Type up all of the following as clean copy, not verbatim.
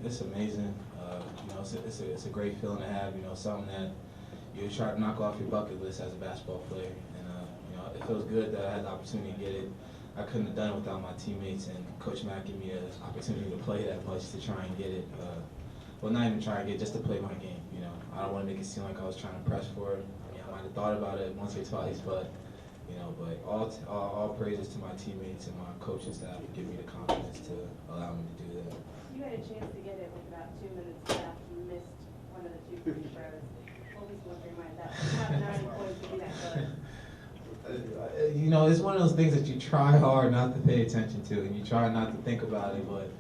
It's amazing. It's a great feeling to have. Something that you try to knock off your bucket list as a basketball player, and it feels good that I had the opportunity to get it. I couldn't have done it without my teammates, and Coach Mack gave me an opportunity to play that much to try and get it. Well, not even try and get it, just to play my game. I don't want to make it seem like I was trying to press for it. I might have thought about it once or twice, but all praises to my teammates and my coaching staff for giving me the confidence to allow me to do that. You had a chance to get it with about 2 minutes left. You missed one of the 2 free throws. What was going through your mind that have 9 points to be that good? It's one of those things that you try hard not to pay attention to, and you try not to think about it. But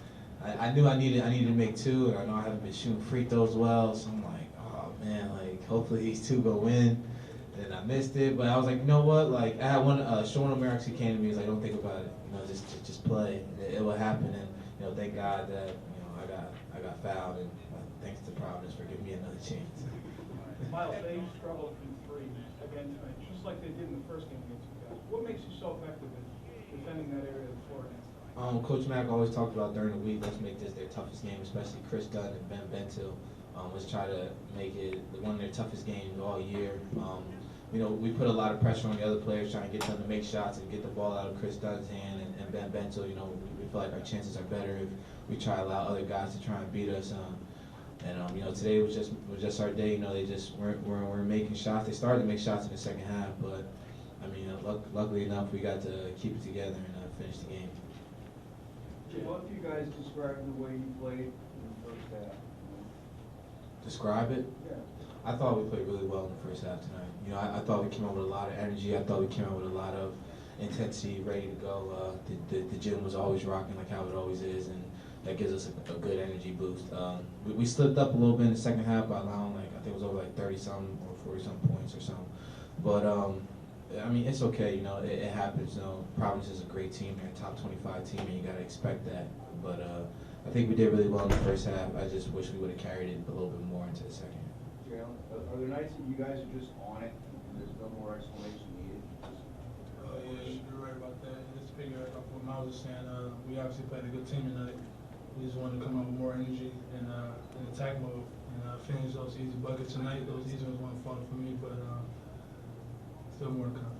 I knew I needed to make 2, and I know I haven't been shooting free throws well, so I'm like, oh man, hopefully these 2 go in. And I missed it, but I was like, you know what? I had one. Sean O'Mara actually came to me. He's like, don't think about it. Just play. It will happen. And thank God that I got fouled, and thanks to Providence for giving me another chance. Myles, they struggled from 3 again tonight, just like they did in the first game against you guys. What makes you so effective in defending that area of the floor against them? Coach Mack always talked about during the week, let's make this their toughest game, especially Chris Dunn and Ben Bentil. Let's try to make it one of their toughest games all year. We put a lot of pressure on the other players, trying to get them to make shots and get the ball out of Chris Dunn's hand and Ben Bentil. We feel like our chances are better if we try to allow other guys to try and beat us. Today was just our day. They just weren't making shots. They started to make shots in the second half, but luckily enough, we got to keep it together and finish the game. What do you guys describe the way you played in the first half? Describe it? Yeah. I thought we played really well in the first half tonight. I thought we came out with a lot of energy. I thought we came out with a lot of intensity, ready to go. The gym was always rocking like how it always is, and that gives us a good energy boost. We slipped up a little bit in the second half by allowing I think it was over 30-something or 40-something points or something. But it's okay. It happens. Providence is a great team. They're a top 25 team, and you gotta expect that. But I think we did really well in the first half. I just wish we would have carried it a little bit more into the second. Jalen, are there nights that you guys are just on it and there's no more explanation needed? Yeah, you're right about that. And just to figure out what Myles was saying, we obviously played a good team tonight. We just wanted to come out with more energy and in attack mode and finish those easy buckets tonight. Those easy ones weren't falling for me, but still more to come.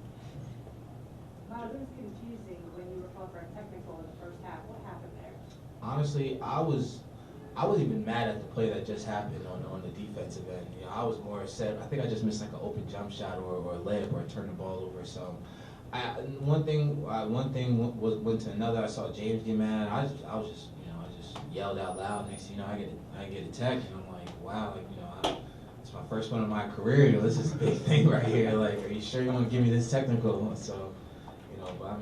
Myles, it was confusing when you were called for a technical in the first half. What happened there? Honestly, I wasn't even mad at the play that just happened on the defensive end. I was more upset. I think I just missed an open jump shot or a layup or turned the ball over. So, one thing went to another. I saw James get mad. I just yelled out loud. Next thing you know, I get a text, and I'm like, wow, it's my first one of my career. This is a big thing right here. Are you sure you want to give me this technical? So, but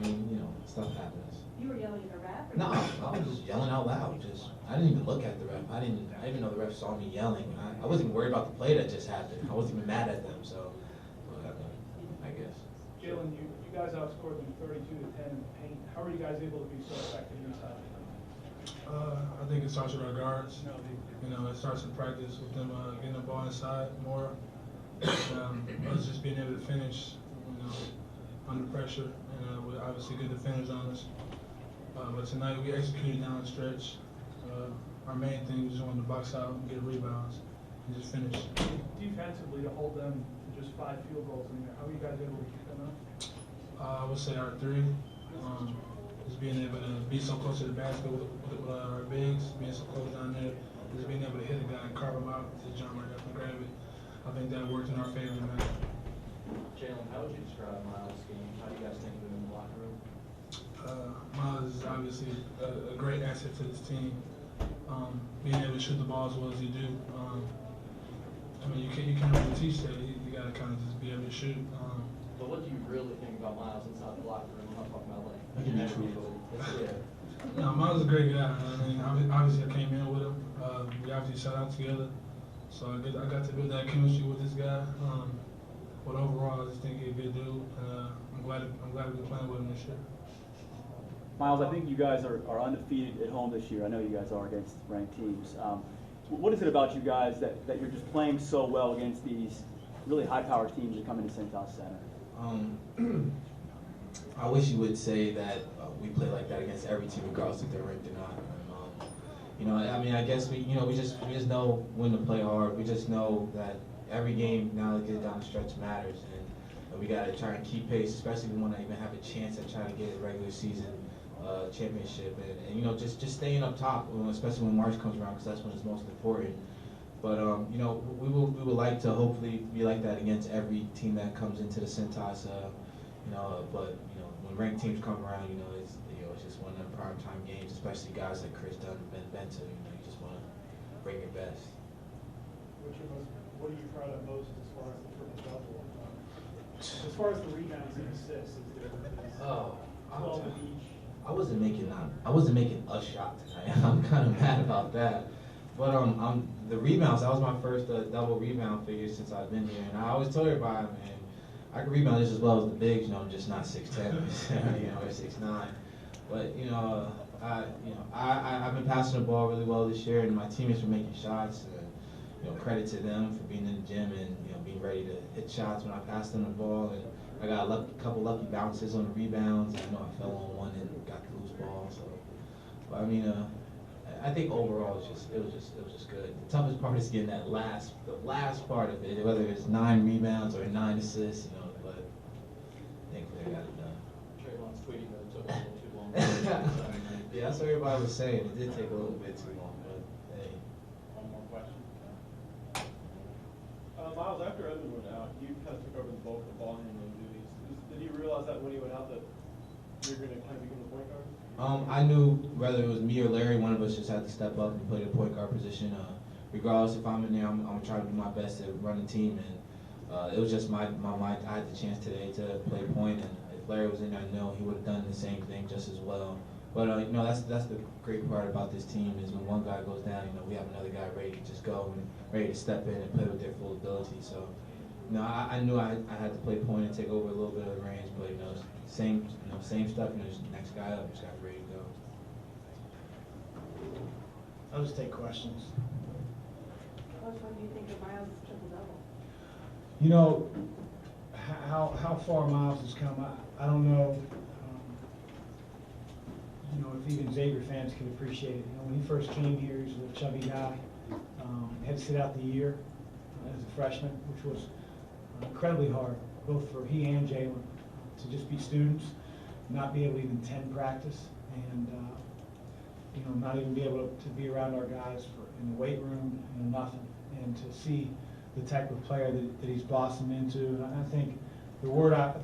stuff happens. You were yelling at the ref? No, I was just yelling out loud. I didn't even look at the ref. I didn't even know the ref saw me yelling. I wasn't even worried about the play that just happened. I wasn't even mad at them. So, I guess. Jalen, you guys outscored them 32-10 in the paint. How are you guys able to be so effective inside? I think it starts with our guards. It starts in practice with them getting the ball inside more. Us just being able to finish, under pressure, and with obviously good defenders on us. But tonight we executed down the stretch. Our main thing was just wanted to box out and get rebounds and just finish. Defensively, to hold them to just 5 field goals in there, how are you guys able to keep them up? I would say our 3. Just being able to be so close to the basket with our bigs, being so close down there, just being able to hit a guy and carve him out, just jump right up and grab it. I think that worked in our favor tonight. Jalen, how would you describe Myles' game? How do you guys think of him in the locker room? Myles is obviously a great asset to this team. Being able to shoot the ball as well as you do. You can't really teach that. You got to kind of just be able to shoot. But what do you really think about Myles inside the locker room? I'm not talking about No, Myles is a great guy. Obviously I came in with him. We obviously sat out together, so I got to build that chemistry with this guy. But overall, I just think he's a good dude. I'm glad we're playing with him this year. Myles, I think you guys are undefeated at home this year. I know you guys are against ranked teams. What is it about you guys that you're just playing so well against these really high-powered teams that come into St. Thomas Center? I wish you would say that we play like that against every team, regardless if they're ranked or not. You know, I mean, I guess we just know when to play hard. We just know that every game now that gets down the stretch matters, and we got to try and keep pace, especially if we want to even have a chance at trying to get a regular season championship, and you know, just staying up top, especially when March comes around, because that's when it's most important. But you know, we would like to hopefully be like that against every team that comes into the Cintas. You know, but you know, when ranked teams come around, you know, it's just one of them primetime games, especially guys like Chris Dunn and Ben Benton. You know, you just want to bring your best. What are you proud of most as far as the triple double? As far as the rebounds and assists, is there? Oh, 12 of each. I wasn't making a shot tonight. I'm kind of mad about that. But the rebounds, that was my first double rebound figure since I've been here, and I always told everybody, man, I can rebound just as well as the bigs, you know, I'm just not 6'10", you know, or 6'9". But I've been passing the ball really well this year, and my teammates were making shots. And, you know, credit to them for being in the gym and being ready to hit shots when I passed them the ball. And I got a couple lucky bounces on the rebounds. I know I fell on one and got the loose ball. So, but I mean, I think overall it was just good. The toughest part is getting the last part of it, whether it's 9 rebounds or 9 assists, you know. But thankfully I got it done. Trayvon's tweeting that it took a little too long. Yeah, that's what everybody was saying. It did take a little bit too long, but hey. One more question. Myles, after Edmund went out, you kind of took over the bulk of the ball handling duties. Did you realize that when he went out that you're going to kind of become the point guard? I knew whether it was me or Larry, one of us just had to step up and play the point guard position. Regardless if I'm in there, I'm gonna try to do my best to run the team. And it was just my mind. I had the chance today to play point, and if Larry was in there, I know he would have done the same thing just as well. But you know, that's the great part about this team is when one guy goes down, you know, we have another guy ready to just go and ready to step in and play with their full ability. So, you know, I knew I had to play point and take over a little bit of the reins, but you know, same stuff. You know, just the next guy up, just got ready to go. I'll just take questions. Coach, what do you think of Myles' triple-double? You know, how far Myles has come, I don't know. You know, if even Xavier fans can appreciate it. You know, when he first came here, he was a chubby guy. Had to sit out the year as a freshman, which was incredibly hard, both for he and Jalen, to just be students, not be able to even attend practice, and you know, not even be able to be around our guys in the weight room, and nothing, and to see the type of player that he's blossomed into. And I think the word that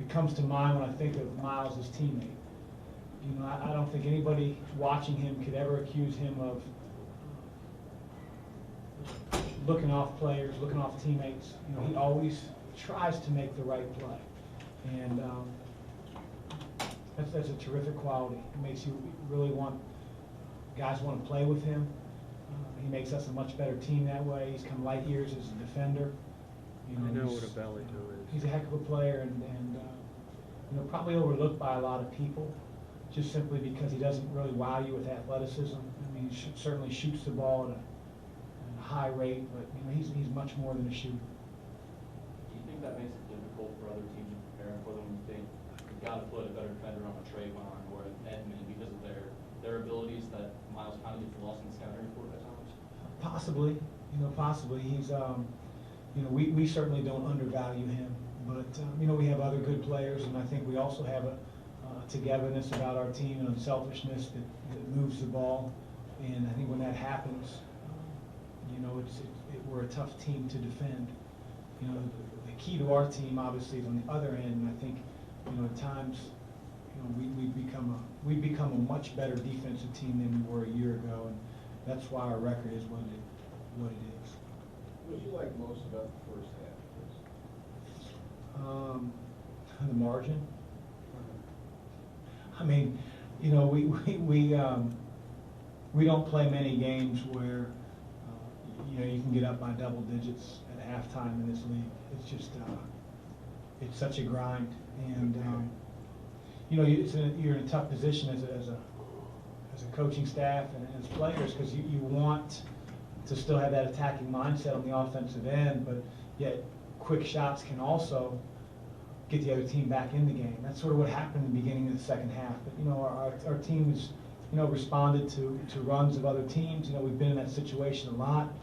comes to mind when I think of Myles as teammate. You know, I don't think anybody watching him could ever accuse him of looking off players, looking off teammates. You know, he always tries to make the right play, and that's a terrific quality. It makes you really guys want to play with him. He makes us a much better team that way. He's come light years as a defender. You know, I know what a belly toe is. He's a heck of a player, and you know, probably overlooked by a lot of people, just simply because he doesn't really wow you with athleticism. I mean, he certainly shoots the ball at a high rate, but you know, he's much more than a shooter. Do you think that makes it difficult for other teams to prepare for them? You think you've got to put a better defender on a Trayvon or an Edmund because of their abilities that Myles kind of gets lost in the scouting report at times? Possibly, you know, possibly. He's, you know, we certainly don't undervalue him, but you know, we have other good players, and I think we also have a togetherness about our team and unselfishness that moves the ball. And I think when that happens, you know, we're a tough team to defend. You know, the key to our team obviously is on the other end, and I think, you know, at times, you know, we've become a much better defensive team than we were a year ago, and that's why our record is what it is. What did you like most about the first half? The margin. I mean, you know, we don't play many games where you know, you can get up by double digits at halftime in this league. It's just it's such a grind, and you know, you're in a tough position as a coaching staff and as players, because you want to still have that attacking mindset on the offensive end, but yet quick shots can also get the other team back in the game. That's sort of what happened in the beginning of the second half. But you know, our team responded to runs of other teams. We've been in that situation a lot.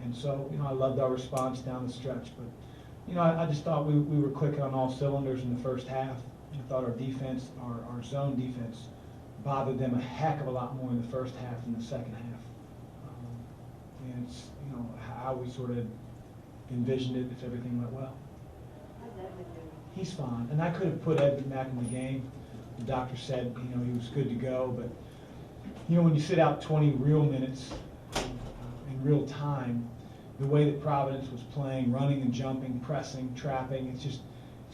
And so, I loved our response down the stretch. But, I just thought we were clicking on all cylinders in the first half. I thought our defense, our zone defense, bothered them a heck of a lot more in the first half than the second half. And it's, how we sort of envisioned it if everything went well. How's Edmund doing? He's fine. And I could have put Edmund Mack in the game. The doctor said, he was good to go. But, when you sit out 20 real minutes in real time, the way that Providence was playing, running and jumping, pressing, trapping, it's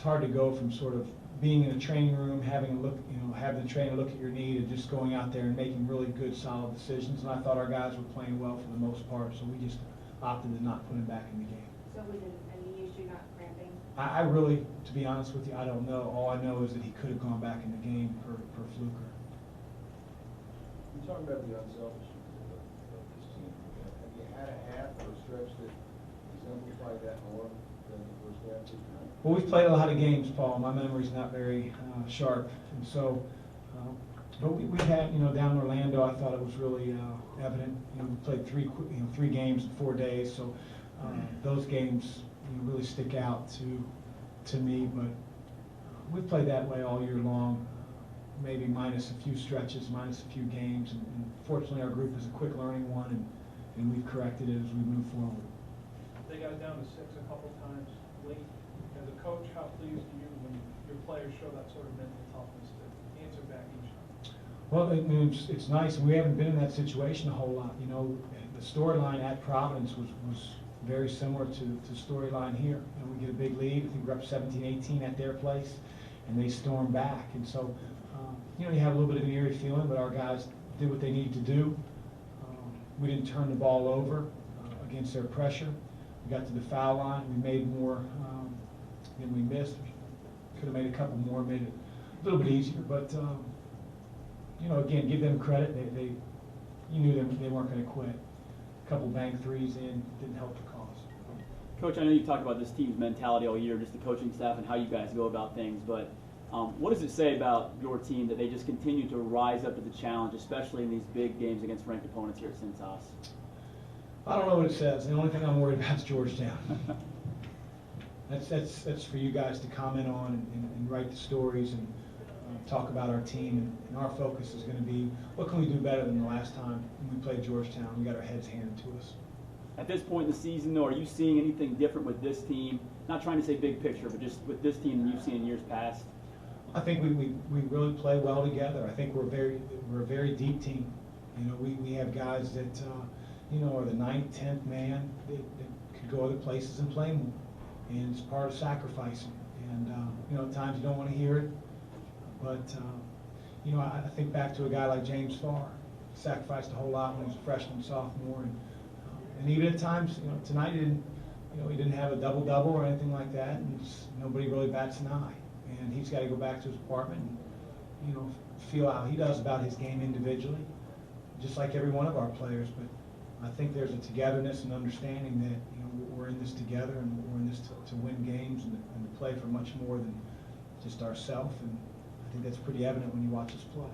hard to go from sort of being in a training room, having the trainer look at your knee, to just going out there and making really good, solid decisions. And I thought our guys were playing well for the most part, so we just opted to not put him back in the game. So was it a knee issue, not cramping? I really, to be honest with you, I don't know. All I know is that he could have gone back in the game per Fluker. You're talking about the unselfishness of this team. Have you had a half or a stretch that exemplified that more than the first half did tonight? Well, we've played a lot of games, Paul. My memory's not very sharp, and so. But we had, down in Orlando, I thought it was really evident. We played three games in 4 days, so those games really stick out to me. But we've played that way all year long, maybe minus a few stretches, minus a few games. And fortunately, our group is a quick learning one, and we've corrected it as we move forward. They got down to 6 a couple times late. As a coach, how pleased are you when your players show that sort of mental toughness to answer back each time? Well, it's nice. We haven't been in that situation a whole lot. The storyline at Providence was very similar to the storyline here. We get a big lead. I think we're up 17-18 at their place, and they storm back. And so, you have a little bit of an eerie feeling, but our guys did what they needed to do. We didn't turn the ball over against their pressure. We got to the foul line. We made more than we missed. Could have made a couple more, made it a little bit easier. But, again, give them credit. You knew they weren't going to quit. A couple bank threes in didn't help the cause. Coach, I know you talked about this team's mentality all year, just the coaching staff and how you guys go about things, but what does it say about your team that they just continue to rise up to the challenge, especially in these big games against ranked opponents here at Cintas? I don't know what it says. The only thing I'm worried about is Georgetown. That's for you guys to comment on and write the stories and talk about our team. And our focus is going to be, what can we do better than the last time when we played Georgetown? We got our heads handed to us. At this point in the season, though, are you seeing anything different with this team? Not trying to say big picture, but just with this team than you've seen in years past? I think we really play well together. I think we're a very deep team. We have guys that are the 9th, 10th man that could go other places and play more. And it's part of sacrificing. And at times you don't want to hear it, but I think back to a guy like James Farr, sacrificed a whole lot when he was a freshman, sophomore, and even at times, tonight he didn't have a double-double or anything like that, and nobody really bats an eye. And he's got to go back to his apartment and feel how he does about his game individually, just like every one of our players. But I think there's a togetherness and understanding that we're in this together, and we're in this to win games and to play for much more than just ourselves. And I think that's pretty evident when you watch us play.